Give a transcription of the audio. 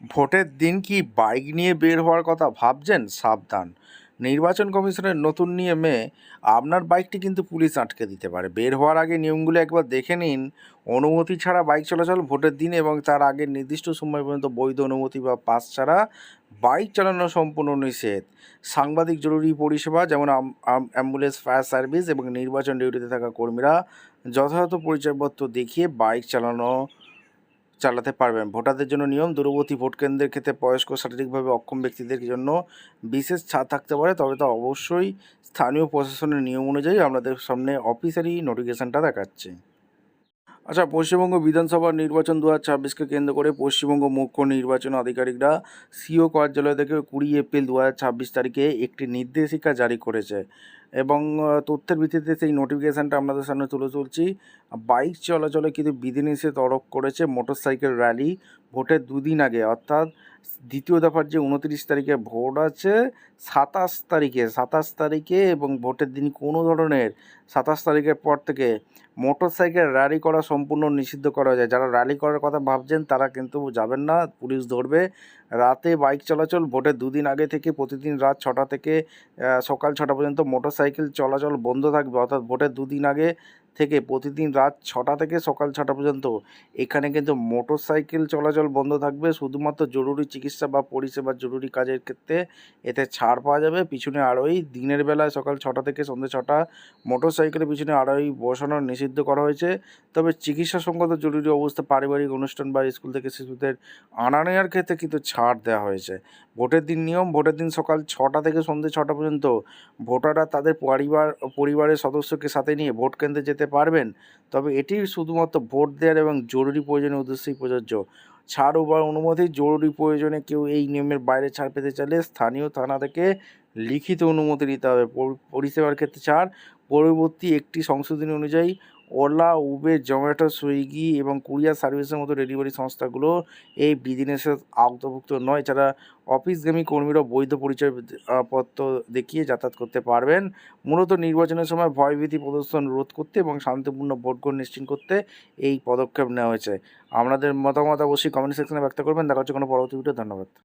ভোটের দিন কি বাইক নিয়ে বের হওয়ার কথা ভাবছেন? সাবধান। নির্বাচন কমিশনের নতুন নিয়মে আপনার বাইকটি কিন্তু পুলিশ আটকে দিতে পারে। বের হওয়ার আগে নিয়মগুলো একবার দেখে নিন। অনুমতি ছাড়া বাইক চলাচল ভোটের দিন এবং তার আগে নির্দিষ্ট সময় পর্যন্ত বৈধ অনুমতি বা পাস ছাড়া বাইক চালানো সম্পূর্ণ নিষেধ। সাংবাদিক জরুরি পরিষেবা যেমন অ্যাম্বুলেন্স, ফায়ার সার্ভিস এবং নির্বাচন ডিউটিতে থাকা কর্মীরা যথাযথ পরিচয়পত্র দেখিয়ে বাইক চালাতে পারবেন। ভোটারদের জন্য নিয়ম: দূরবর্তী ভোট কেন্দ্রের ক্ষেত্রে বয়স্ক, শারীরিকভাবে অক্ষম ব্যক্তিদের জন্য বিশেষ ছাড় থাকতে পারে, তবে তা অবশ্যই স্থানীয় প্রশাসনের নিয়ম অনুযায়ী। আপনাদের সামনে অফিসিয়ালি নোটিফিকেশনটা দেখাচ্ছে। আচ্ছা, পশ্চিমবঙ্গ বিধানসভা নির্বাচন 2026কে কেন্দ্র করে পশ্চিমবঙ্গ মুখ্য নির্বাচন আধিকারিকরা সিও কার্যালয় থেকে 20 এপ্রিল 2026 তারিখে একটি নির্দেশিকা জারি করেছে এবং তথ্যের ভিত্তিতে সেই নোটিফিকেশানটা আপনাদের সামনে তুলে ধরছি। বাইক চলাচলে কিন্তু বিধিনিষেধ আরোপ করেছে। মোটরসাইকেল র্যালি ভোটের দুদিন আগে, অর্থাৎ দ্বিতীয় দফার যে 29 তারিখে ভোট আছে, 27 তারিখে এবং ভোটের দিন কোনো ধরনের 27 তারিখের পর থেকে মোটরসাইকেল র্যালি করা সম্পূর্ণ নিষিদ্ধ করা যায়। যারা র্যালি করার কথা ভাবছেন তারা কিন্তু যাবেন না, পুলিশ ধরবে। রাতে বাইক চলাচল ভোটের দুদিন আগে থেকে প্রতিদিন রাত 6টা থেকে সকাল 6টা পর্যন্ত মোটরসাইকেল চলাচল বন্ধ থাকবে, অর্থাৎ ভোটের দুদিন আগে থেকে প্রতিদিন রাত 6টা থেকে সকাল 6টা পর্যন্ত এখানে কিন্তু মোটরসাইকেল চলাচল বন্ধ থাকবে। শুধুমাত্র জরুরি চিকিৎসা বা পরিষেবার জরুরি কাজের ক্ষেত্রে এতে ছাড় পাওয়া যাবে। পিছনে আরোহী দিনের বেলায় সকাল 6টা থেকে সন্ধ্যে 6টা মোটরসাইকেলের পিছনে আরোহী বসানো নিষিদ্ধ করা হয়েছে। তবে চিকিৎসা সংক্রান্ত জরুরি অবস্থা, পারিবারিক অনুষ্ঠান বা স্কুল থেকে শিশুদের আনা নেওয়ার ক্ষেত্রে কিন্তু ছাড় দেওয়া হয়েছে। ভোটের দিন নিয়ম: ভোটের দিন সকাল 6টা থেকে সন্ধ্যে 6টা পর্যন্ত ভোটাররা তাদের পরিবারের সদস্যকে সাথে নিয়ে ভোট কেন্দ্রে যেতে পারবেন। তবে এটি শুধুমাত্র ভোট দেওয়ার এবং জরুরি প্রয়োজনীয় উদ্দেশ্যেই প্রযোজ্য। ছাড় বা অনুমতি: জরুরি প্রয়োজনে কেউ এই নিয়মের বাইরে ছাড় পেতে চাইলে স্থানীয় থানা থেকে লিখিত অনুমতি নিতে হবে। পরিষেবার ক্ষেত্রে ছাড়: পরবর্তী একটি সংশোধনী অনুযায়ী ওলা, উবের, জোম্যাটো, সুইগি এবং কুরিয়ার সার্ভিসের মতো ডেলিভারি সংস্থাগুলো এই বিধিনিষেধ আওতাভুক্ত নয়। এছাড়া অফিসগামী কর্মীরা বৈধ পরিচয় পত্র দেখিয়ে যাতায়াত করতে পারবেন। মূলত নির্বাচনের সময় ভয়ভীতি প্রদর্শন রোধ করতে এবং শান্তিপূর্ণ ভোট গ্রহণ নিশ্চিত করতে এই পদক্ষেপ নেওয়া হয়েছে। আপনাদের মতামত অবশ্যই কমেন্ট সেকশনে ব্যক্ত করবেন। দেখা হচ্ছে কোনো পরবর্তী ভিডিও। ধন্যবাদ।